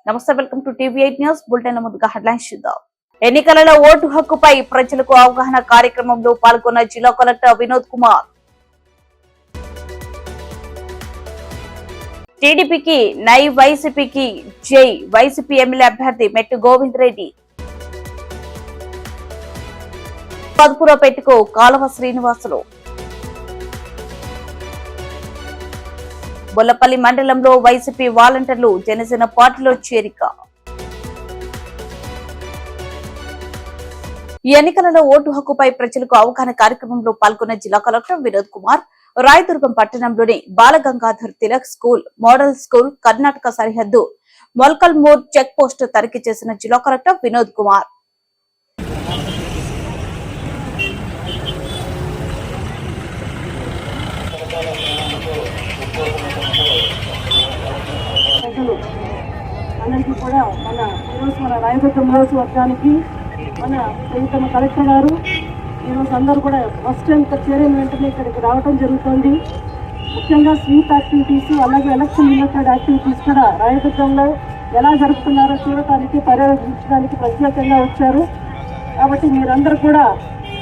నమస్తే, welcome to టీవీ8 news bulletin. ముందుగా headlines చూద్దాం. ఎన్నికలలో ఓటు హక్కుపై ప్రజలకు అవగాహన కార్యక్రమంలో పాల్గొన్న జిల్లా కలెక్టర్ వినోద్ కుమార్. టీడీపీకి నై, వైసీపీకి జై. వైసీపీ ఎమ్మెల్యే అభ్యర్థి మెట్టు గోవింద్ రెడ్డి. పదుపురపేటకు కాలువ శ్రీనివాసులు. బొల్లపల్లి మండలంలో వైసీపీ వాలంటీర్లు జనసేన పార్టీలో చేరిక. ఈ ఎన్నికలలో ఓటు హక్కుపై ప్రజలకు అవగాహన కార్యక్రమంలో పాల్గొన్న జిల్లా కలెక్టర్ వినోద్ కుమార్ రాయదుర్గం పట్టణంలోని Balagangadhar Tilak school, model school, Karnataka సరిహద్దు మొల్కల్మూర్ చెక్ పోస్ట్ తనిఖీ చేసిన జిల్లా కలెక్టర్ వినోద్ కుమార్. అందరికీ కూడా మన రాయదుర్గం నియోజకవర్గానికి మన ప్రియతమ కలెక్టర్ గారు ఈరోజు అందరూ కూడా ఫస్ట్ టైం ఇక్కడ చేరిన వెంటనే ఇక్కడికి రావడం జరుగుతుంది. ముఖ్యంగా స్వీప్ యాక్టివిటీస్ అలాగే ఎలక్షన్ రిలేటెడ్ యాక్టివిటీస్ కూడా రాయదుర్గంలో ఎలా జరుపుతున్నారో చూడటానికి, పర్యవేక్షించడానికి ప్రత్యేకంగా వచ్చారు. కాబట్టి మీరందరూ కూడా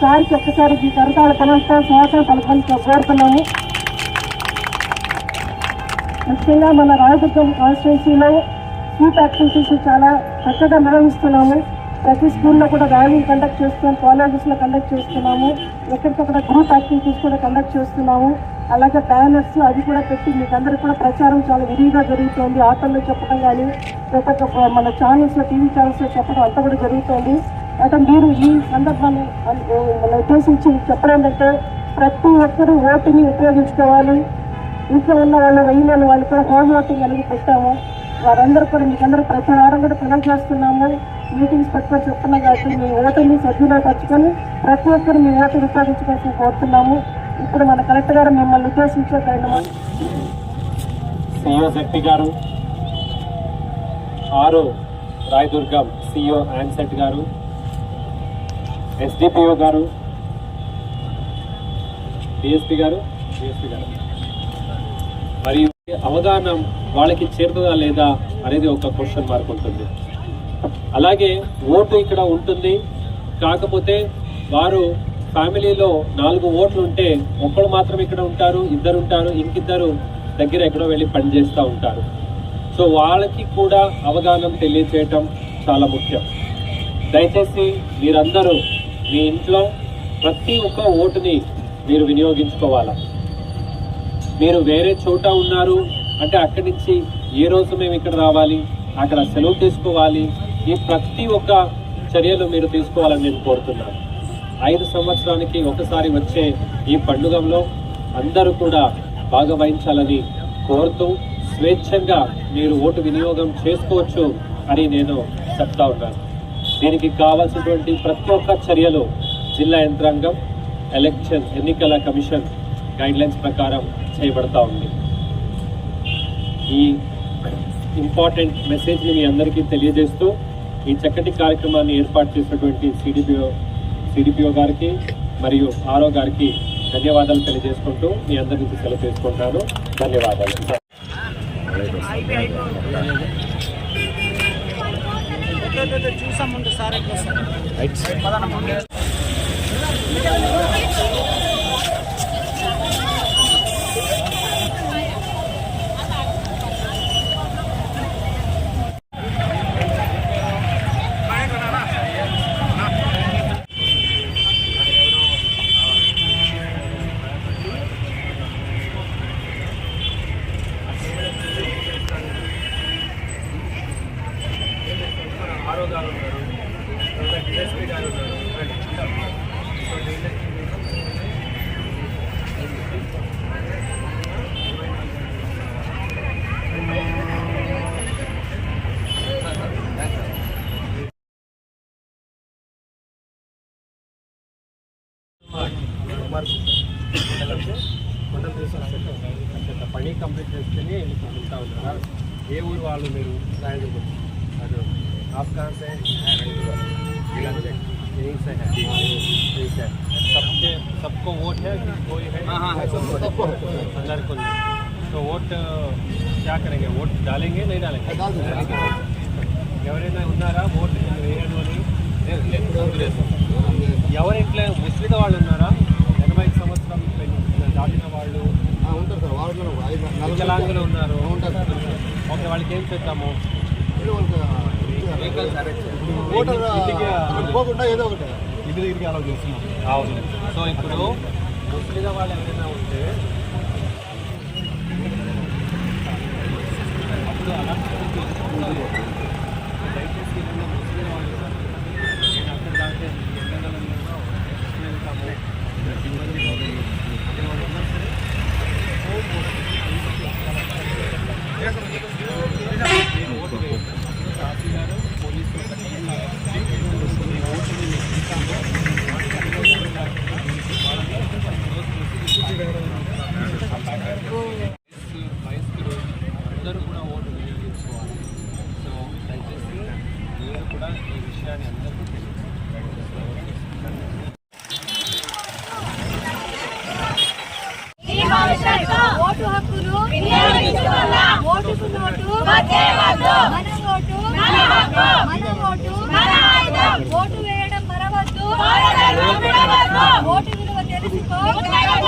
సారికి ఒక్కసారి ఈ కరతాళ పనంతా స్వాగతం పలకని కోరుతున్నాము. ముఖ్యంగా మన రాయదుర్గం కాన్స్టిట్యున్సీలో స్వీప్ యాక్టివిటీస్ చాలా చక్కగా నిర్వహిస్తున్నాము. ప్రతి స్కూల్లో కూడా ర్యాలీ కండక్ట్ చేస్తున్నాం, కాలేజెస్లో కండక్ట్ చేస్తున్నాము, ఎక్కడికక్కడ గ్రూప్ యాక్టివిటీస్ కూడా కండక్ట్ చేస్తున్నాము. అలాగే బ్యానర్స్ అవి కూడా పెట్టి మీకు అందరికీ కూడా ప్రచారం చాలా విరివిగా జరుగుతుంది. ఆటల్లో చెప్పడం కానీ, లేకపోతే మన ఛానల్స్లో, టీవీ ఛానల్స్లో చెప్పడం అంతా కూడా జరుగుతుంది. అయితే మీరు ఈ సందర్భాన్ని ఉద్దేశించి చెప్పడం ఏంటంటే ప్రతి ఒక్కరూ ఓటుని ఉపయోగించుకోవాలి. ఇంట్లో ఉన్న వాళ్ళు, వెయ్యి వాళ్ళు కూడా హోమ్ ఓటింగ్ అనేది పెట్టాము. వారందరూ కూడా మీకందరూ ప్రతి వారం కూడా పనులు చేస్తున్నాము, మీటింగ్స్ పెట్టుకొని చెప్తున్నాం. కాబట్టి మీ ఓటుని సద్వినియోగపరచుకొని ప్రతి ఒక్కరు మీ ఓటు ఉపయోగించుకోవాల్సి కోరుతున్నాము. ఇప్పుడు మన కలెక్టర్ గారు మిమ్మల్ని ఉద్దేశించే సిఇఓ శక్తి గారు, ఆరో రాయదుర్గం సిఇఓ ఆన్సెట్ గారు, ఎస్డిపిఓ గారు, డిఎస్పీ గారు మరియు అవగాహన వాళ్ళకి చేరుతుందా లేదా అనేది ఒక క్వశ్చన్ మార్క్ ఉంటుంది. అలాగే ఓటు ఇక్కడ ఉంటుంది, కాకపోతే వారు ఫ్యామిలీలో 4 ఓట్లు ఉంటే ఒక్కడు మాత్రం ఇక్కడ ఉంటారు, ఇద్దరు ఉంటారు, ఇంకిద్దరు దగ్గర ఎక్కడో వెళ్ళి పనిచేస్తూ ఉంటారు. సో వాళ్ళకి కూడా అవగాహన తెలియచేయటం చాలా ముఖ్యం. దయచేసి మీరందరూ మీ ఇంట్లో ప్రతి ఒక్క ఓటుని మీరు వినియోగించుకోవాలా. మీరు వేరే చోట ఉన్నారు అంటే అక్కడి నుంచి ఏ రోజు మేము ఇక్కడ రావాలి, అక్కడ సెలవు తీసుకోవాలి, ఈ ప్రతి ఒక్క చర్యలు మీరు తీసుకోవాలని నేను కోరుతున్నాను. 5 సంవత్సరానికి ఒకసారి వచ్చే ఈ పండుగలో అందరూ కూడా భాగవహించాలని కోరుతూ స్వేచ్ఛంగా మీరు ఓటు వినియోగం చేసుకోవచ్చు అని నేను చెప్తా ఉన్నాను. దీనికి కావాల్సినటువంటి ప్రతి ఒక్క చర్యలు జిల్లా యంత్రాంగం, ఎన్నికల కమిషన్ గైడ్లైన్స్ ప్రకారం చేయబడతా ఉంది. ఈ ఇంపార్టెంట్ మెసేజ్ని మీ అందరికీ తెలియజేస్తూ ఈ చక్కటి కార్యక్రమాన్ని ఏర్పాటు చేసినటువంటి సిడిపిఓ గారికి మరియు ఆర్ఓ గారికి ధన్యవాదాలు తెలియజేసుకుంటూ మీ అందరి నుంచి సెలవు తీసుకుంటాను. ధన్యవాదాలు. పని కంప్లీట్ చేస్తేనే వెళ్తా ఉంటారు. ఏ ఊరు వాళ్ళు మీరు రాయదుర్గం? అది आप कहाँ से हैं? यहीं से है। ठीक है, सबको वोट है कि कोई है? हाँ, अंदर को। तो वोट क्या करेंगे? वोट डालेंगे नहीं डालेंगे? ఎవరైనా ఉన్నారా ఓటు వేయడం అని? ఎవరింట్లో ముస్లిం వాళ్ళు ఉన్నారా? 80 సంవత్సరాలు దాటిన వాళ్ళు ఉంటారు సార్. వాళ్ళు వికలాంగులు ఉన్నారు. ఓకే, వాళ్ళకి ఏం చేద్దాము? పోకుండా ఏదో ఒకటి ఇంటి దగ్గరికి అలా చేస్తున్నాం. అవును. సో ఇప్పుడు ముస్లిం వాళ్ళు ఎవరైనా ఉంటే అప్పుడు అలాంటి దయచేసి ఏమైనా ముస్లిం వాళ్ళు నేను అక్కడ దాకా ఎండగలంలో వెళ్తాము, ఇబ్బంది వాళ్ళు ఉన్నా సరే ఓటు వేయండి. సాఫీ గారు పోలీసులు వయస్కులు అందరూ కూడా ఓటు వినియోగించుకోవాలి. సో దయచేసి మీరు కూడా ఈ విషయాన్ని అందరికీ ఓటు హక్కులు ఓటుకు నోటు మన ఓటు మన ఓటు ఓటు వేయడం మరవద్దు. ఓటు విలువ తెలుసుకో, నైతిక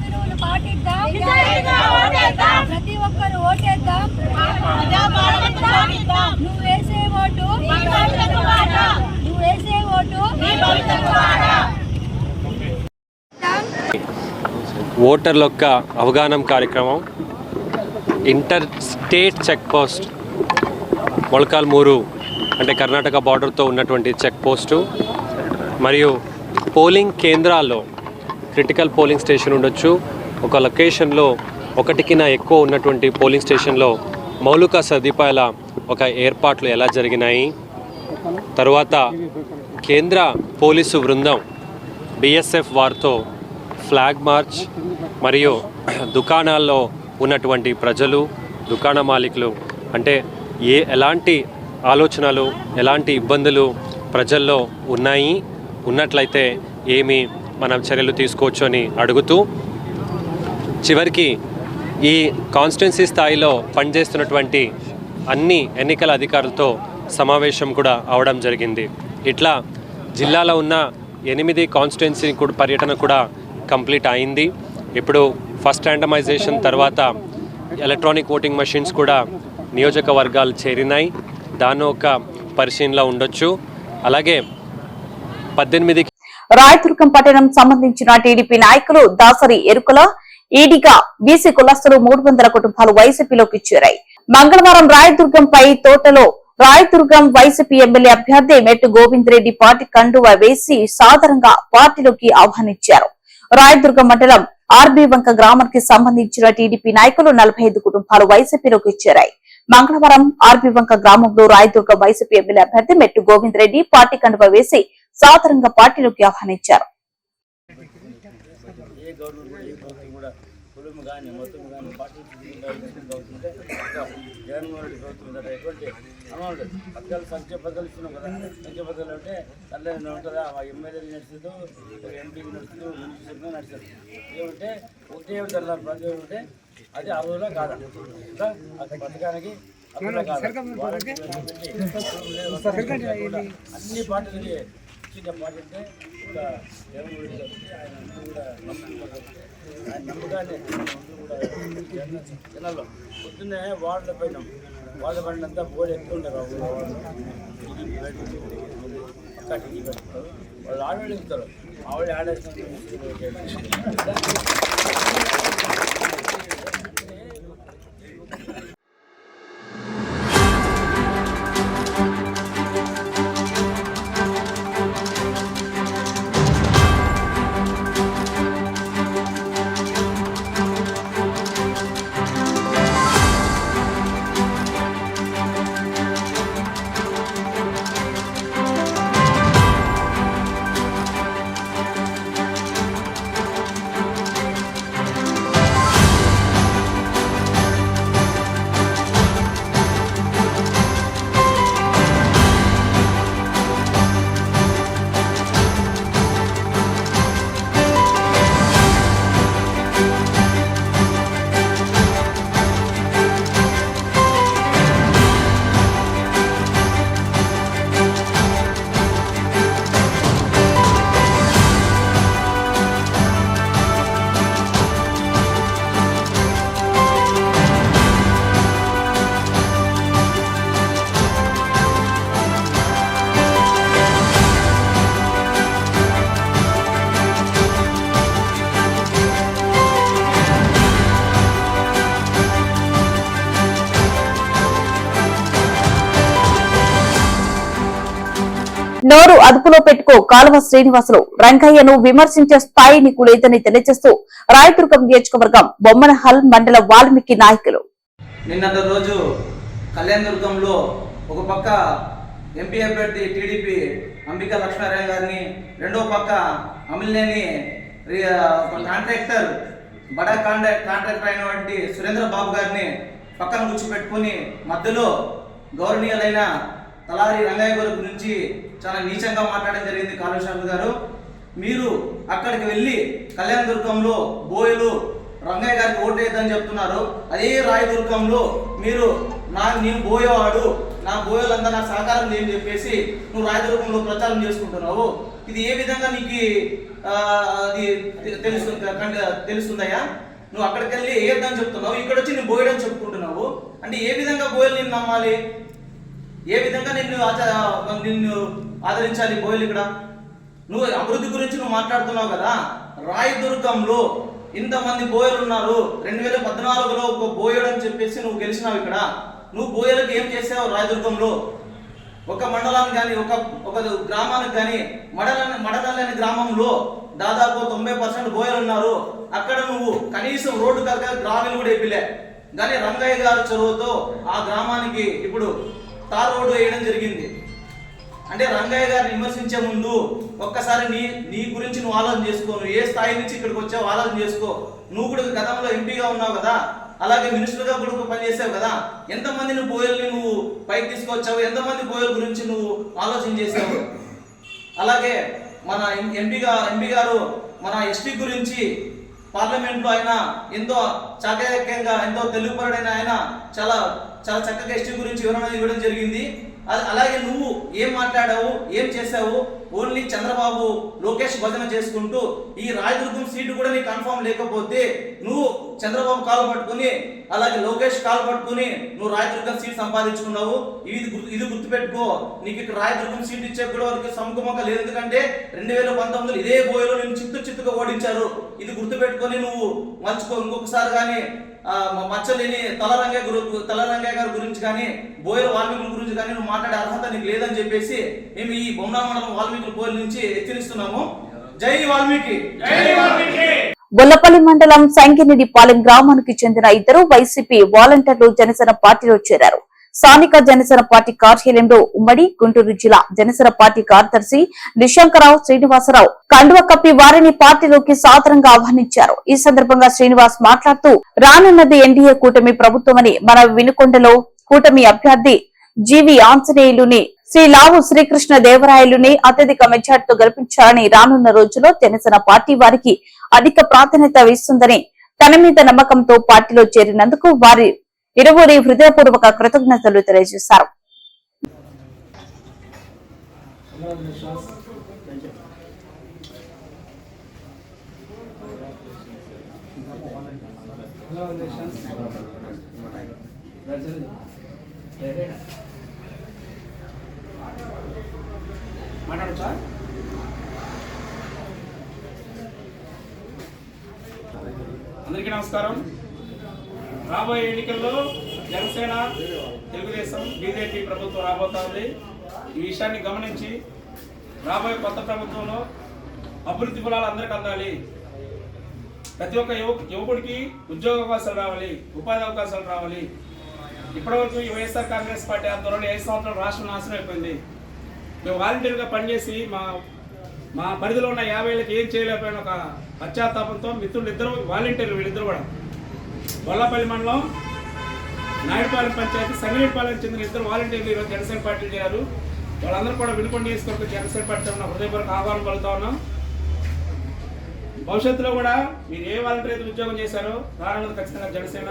విలువలు పాటిద్దాం, ప్రతి ఒక్కరు ఓటేద్దాం. నువ్వు వేసే ఓటు ఓటర్ల యొక్క అవగాహన కార్యక్రమం ఇంటర్ స్టేట్ చెక్ పోస్ట్ మొలకాల్మూరు అంటే కర్ణాటక బార్డర్తో ఉన్నటువంటి చెక్ పోస్టు మరియు పోలింగ్ కేంద్రాల్లో క్రిటికల్ పోలింగ్ స్టేషన్ ఉండొచ్చు. ఒక లొకేషన్లో ఒకటికినా ఎక్కువ ఉన్నటువంటి పోలింగ్ స్టేషన్లో మౌలిక సదుపాయాల ఒక ఏర్పాట్లు ఎలా జరిగినాయి, తరువాత కేంద్ర పోలీసు బృందం బిఎస్ఎఫ్ వారితో ఫ్లాగ్ మార్చ్ మరియు దుకాణాల్లో ఉన్నటువంటి ప్రజలు దుకాణ మాలికులు అంటే ఎలాంటి ఆలోచనలు ఎలాంటి ఇబ్బందులు ప్రజల్లో ఉన్నట్లయితే ఏమి మనం చర్యలు తీసుకోవచ్చు అని అడుగుతూ చివరికి ఈ కాన్స్టిట్యున్సీ స్థాయిలో పనిచేస్తున్నటువంటి అన్ని ఎన్నికల అధికారులతో సమావేశం కూడా అవడం జరిగింది. ఇట్లా జిల్లాలో ఉన్న 8 కాన్స్టిట్యున్సీ పర్యటన కూడా కంప్లీట్ అయింది. ఇప్పుడు ఫస్ట్ ర్యాండమైజేషన్ తర్వాత ఎలక్ట్రానిక్ ఓటింగ్ మెషిన్స్ కూడా నియోజకవర్గాలు చేరినాయి. దాని ఒక పరిశీలనలో ఉండొచ్చు. అలాగే 18 రాయదుర్గం పట్టణం సంబంధించిన టీడీపీ నాయకులు దాసరి ఎరుకల ఈడిగా బీసీ కులస్తులు 300 కుటుంబాలు వైసీపీలోకి చేరాయి. మంగళవారం రాయదుర్గంపై తోటలో రాయదుర్గం వైసీపీ ఎమ్మెల్యే అభ్యర్థి మెట్టు గోవింద్ రెడ్డి పార్టీ కండువా వేసి సాదరంగా పార్టీలోకి ఆహ్వానించారు. రాయదుర్గం మండలం ఆర్బీ వంక గ్రామానికి సంబంధించిన టీడీపీ నాయకులు 45 కుటుంబాలు వైసీపీలోకి చేరాయి. మంగళవారం ఆర్బీ వంక గ్రామంలో రాయదుర్గం వైసీపీ ఎమ్మెల్యే అభ్యర్థి మెట్టు గోవింద్ రెడ్డి పార్టీ కండువా వేసి సాదరంగా పార్టీలోకి ఆహ్వానించారు. జగన్మోహన్ రెడ్డి ప్రభుత్వం ఎటువంటి అమౌంట్ పథకాలు సంక్షేమ పథకాలు ఇస్తున్నాం కదా. సంక్షేమ పథకాలు అంటే తల్లి ఉంటుందా ఎమ్మెల్యేలు నడుస్తుందో ఎంపీలు నడుస్తుందో మున్సిపల్ నడుస్తుంది. ఏమంటే ఒకే తెల్లారు ప్రతి ఏమంటే అది అర్హులా కాదా పథకానికి అర్హులా కాదా అన్ని పార్టీలకి ఇచ్చిన పార్టీ అంటే ఒక జగన్మోహన్ రెడ్డి కాబట్టి ఆయన కూడా ఆయన నమ్మకాన్ని కూడా జనాల్లో పొద్దున్నే వార్డులో పోయినాం. వార్డు పడినంతా బోర్డు ఎక్కుతుంటారు వాళ్ళు ఆడేస్తారు. ఆవిడ ఆడేస్తారు. నోరు అదుపులో పెట్టుకో కాలువ శ్రీనివాసులు రంగయ్యను విమర్శించే స్థాయి నీకు లేదని తెలియజేస్తూ రాయదుర్గం నియోజకవర్గం బొమ్మనహల్ మండల వాల్మీకి నాయకులు నిన్నటి రోజు కళ్యాణదుర్గంలో ఒక పక్క ఎంపీ అభ్యర్థి టీడీపీ అంబికా లక్ష్మీనారాయణ గారిని, రెండో పక్క అమిలినేని కాంట్రాక్టర్ బడా కాంట్రాక్టర్ అయినటువంటి సురేంద్ర బాబు గారిని పక్కన కూర్చోబెట్టుకుని మధ్యలో గౌరవనీయులైన తలారి రంగయ్య గారి గురించి చాలా నీచంగా మాట్లాడడం జరిగింది. కాళేశ్వర గారు, మీరు అక్కడికి వెళ్ళి కళ్యాణదుర్గంలో బోయలు రంగయ్య గారికి ఓటేద్దని చెప్తున్నారు. అదే రాయదుర్గంలో మీరు నేను బోయేవాడు, నా బోయలంతా నాకు సహకారం చేయని చెప్పేసి నువ్వు రాయదుర్గంలో ప్రచారం చేసుకుంటున్నావు. ఇది ఏ విధంగా నీకు అది తెలుస్తుందయ్యా? నువ్వు అక్కడికి వెళ్ళి ఏద్దని చెప్తున్నావు, ఇక్కడ వచ్చి నువ్వు బోయడం చెప్పుకుంటున్నావు. అంటే ఏ విధంగా బోయలు నిన్ను నమ్మాలి? ఏ విధంగా నిన్ను ఆదరించాలి బోయలు? ఇక్కడ నువ్వు అభివృద్ధి గురించి నువ్వు మాట్లాడుతున్నావు కదా. రాయదుర్గంలో ఇంతమంది బోయలు ఉన్నారు. 2014లో ఒక బోయడు అని చెప్పేసి నువ్వు గెలిచినావు. ఇక్కడ నువ్వు బోయలకు ఏం చేసావు? రాయదుర్గంలో ఒక మండలానికి కానీ ఒక గ్రామానికి కానీ మడలలేని గ్రామంలో దాదాపు 90% బోయలు ఉన్నారు. అక్కడ నువ్వు కనీసం రోడ్డు కనుక గ్రామీణ కూడా వేపిలే. కానీ రంగయ్య గారు చొరవతో ఆ గ్రామానికి ఇప్పుడు తార్ రోడ్డు వేయడం జరిగింది. అంటే రంగయ్య గారిని విమర్శించే ముందు ఒక్కసారి నీ గురించి నువ్వు ఆలోచన చేసుకో. నువ్వు ఏ స్థాయి నుంచి ఇక్కడికి వచ్చావు ఆలోచన చేసుకో. నువ్వు కూడా గతంలో ఎంపీగా ఉన్నావు కదా, అలాగే మినిస్టర్గా కూడా పనిచేసావు కదా. ఎంతమందిని బోయల్ని నువ్వు పైకి తీసుకొచ్చావు? ఎంతమంది బోయల గురించి నువ్వు ఆలోచన చేసావు? అలాగే మన ఎంపీ గారు మన ఎస్టీ గురించి పార్లమెంట్లో ఆయన ఎంతో చాకచక్యంగా, ఎంతో తెలుగుపరుడైన ఆయన చాలా చాలా చక్కగా ఎస్టీ గురించి వివరణ ఇవ్వడం జరిగింది. అలాగే నువ్వు ఏం మాట్లాడావు, ఏం చేసావు? ఓన్లీ చంద్రబాబు లోకేష్ భజన చేసుకుంటూ ఈ రాయదుర్గం సీటు కూడా నీకు కన్ఫర్మ్ లేకపోతే నువ్వు చంద్రబాబు కాలు పట్టుకుని అలాగే లోకేష్ కాలు పట్టుకుని నువ్వు రాయదుర్గం సీట్ సంపాదించుకున్నావు. ఇది గుర్తుపెట్టుకో. నీకు ఇక్కడ రాయదుర్గం సీట్ ఇచ్చే కూడా వారికి సముఖంగా లేదు. ఎందుకంటే 2019లో ఇదే బోయలో నేను చిత్తుగా ఓడించారు. ఇది గుర్తుపెట్టుకొని నువ్వు మర్చిపో. ఇంకొకసారి కానీ మచ్చలేని తలరంగయ్య గారి గురించి కానీ బోయల వాల్మీకుల గురించి కానీ నువ్వు మాట్లాడే అర్హత నీకు లేదని చెప్పేసి మేము ఈ బొమ్మనా మండలం వాల్మీకుల బోయల నుంచి హెచ్చరిస్తున్నాము. జై వాల్మీకి! గొల్లపల్లి మండలం సంకిరెడ్డిపాలెం గ్రామానికి చెందిన ఇద్దరు వైసీపీ వాలంటీర్లు జనసేన పార్టీలో చేరారు. స్థానిక జనసేన పార్టీ కార్యాలయంలో ఉమ్మడి గుంటూరు జిల్లా జనసేన పార్టీ కార్యదర్శి నిశంకరావు శ్రీనివాసరావు కండువ కప్పి వారిని పార్టీలోకి సాదరంగా ఆహ్వానించారు. ఈ సందర్భంగా శ్రీనివాస్ మాట్లాడుతూ రానున్నది ఎన్డీఏ కూటమి ప్రభుత్వమని, మన వినుకొండలో కూటమి అభ్యర్థి జీవి ఆంజనేయులుని శ్రీ లావు శ్రీకృష్ణ దేవరాయలుని అత్యధిక మెజార్టీతో గెలిపించాలని, రానున్న రోజుల్లో జనసేన పార్టీ వారికి అధిక ప్రాధాన్యత ఇస్తుందని, తన మీద నమ్మకంతో పార్టీలో చేరినందుకు వారి ఇరువురి హృదయపూర్వక కృతజ్ఞతలు తెలియజేశారు. అందరికీ నమస్కారం. రాబోయే ఎన్నికల్లో జనసేన, తెలుగుదేశం, బీజేపీ ప్రభుత్వం రాబోతోంది. ఈ విషయాన్ని గమనించి రాబోయే కొత్త ప్రభుత్వంలో అభివృద్ధి ఫలాలు అందరికీ అందాలి. ప్రతి ఒక్క యువకుడికి ఉద్యోగ అవకాశాలు రావాలి, ఉపాధి అవకాశాలు రావాలి. ఇప్పటివరకు ఈ వైఎస్ఆర్ కాంగ్రెస్ పార్టీ ఆధ్వర్యంలో 5 సంవత్సరాలు రాష్ట్రం నాశనం అయిపోయింది. మేము వాలంటీర్గా పనిచేసి మా పరిధిలో ఉన్న 50 ఏళ్ళకి ఏం చేయలేకపోయిన ఒక పశ్చాత్తాపంతో మిత్రులు ఇద్దరు వాలంటీర్లు, వీళ్ళిద్దరు కూడా గొల్లపల్లి మండలం నాయుడుపాలెం పంచాయతీ సంగిరెడ్డిపాలెం చెందిన ఇద్దరు వాలంటీర్లు ఈరోజు జనసేన పార్టీలు చేరారు. వాళ్ళందరూ కూడా వినుకొండ నియోజకవర్గం జనసేన పార్టీ ఉన్న హృదయపూర్వక ఆహ్వానం పలుకుతా ఉన్నాం. భవిష్యత్తులో కూడా మీరు ఏ వాలంటీర్ అయితే ఉద్యోగం చేశారో రానున్నది ఖచ్చితంగా జనసేన,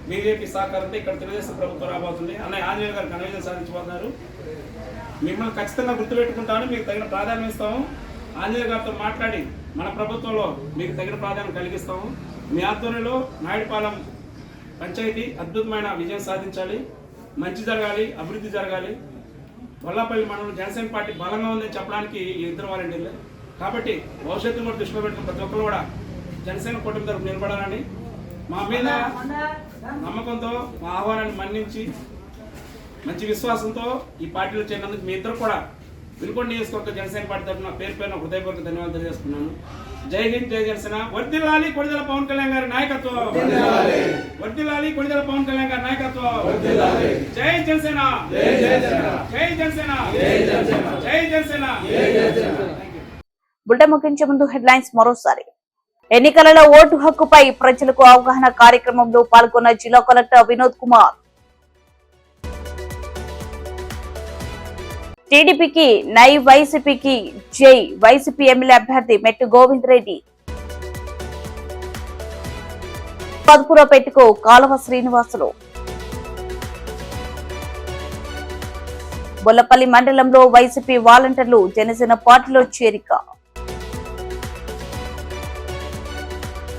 బీజేపీ సహకారంతో ఇక్కడ తెలుగుదేశం ప్రభుత్వం రాబోతుంది. అన్నయ్య ఆంజనేయ గారు ఘన విజయం సాధించబోతున్నారు. మిమ్మల్ని ఖచ్చితంగా గుర్తుపెట్టుకుంటామని మీకు తగిన ప్రాధాన్యం ఇస్తాము. ఆంజనేయ గారితో మాట్లాడి మన ప్రభుత్వంలో మీకు తగిన ప్రాధాన్యం కలిగిస్తాము. మీ ఆధ్వర్యంలో నాయుడుపాలెం పంచాయతీ అద్భుతమైన విజయం సాధించాలి, మంచి జరగాలి, అభివృద్ధి జరగాలి. గొల్లపల్లి మండలం జనసేన పార్టీ బలంగా ఉందని చెప్పడానికి ఈ ఇద్దరు వాలంటీర్లే. కాబట్టి భవిష్యత్తును కూడా దృష్టిలో పెట్టుకుని ప్రతి ఒక్కరు కూడా జనసేన కూటమి తరఫున నిలబడాలని, మా మీద నమ్మకంతో మా ఆహ్వానాన్ని మన్నించి మంచి విశ్వాసంతో ఈ పార్టీలో చేరినందుకు మీ ఇద్దరు కూడా వినుకొండ నియోజకవర్గ జనసేన పార్టీ తరఫున పేరు పేరున హృదయపూర్వక ధన్యవాదాలు తెలియజేస్తున్నాను. జై హింద్, జై జనసేన. వర్ధిల్లాలి కొణిదెల పవన్ కళ్యాణ్ గారి నాయకత్వం. వర్ధిల్లాలి కొణిదెల పవన్ కళ్యాణ్ గారి నాయకత్వం. జై జనసేన, జై జనసేన, జై జనసేన, జై జనసేన. బుల్టెన్ ముగించే ముందు హెడ్లైన్స్ మరోసారి. ఎన్నికలలో ఓటు హక్కుపై ప్రజలకు అవగాహన కార్యక్రమంలో పాల్గొన్న జిల్లా కలెక్టర్ వినోద్ కుమార్. టీడీపీకి నై, వైసీపీకి జై. వైసీపీ ఎమ్మెల్యే అభ్యర్థి మెట్టు గోవింద్ రెడ్డి. పదుపురపేటకు కాలువ శ్రీనివాసులు. బొల్లపల్లి మండలంలో వైసీపీ వాలంటీర్లు జనసేన పార్టీలో చేరిక.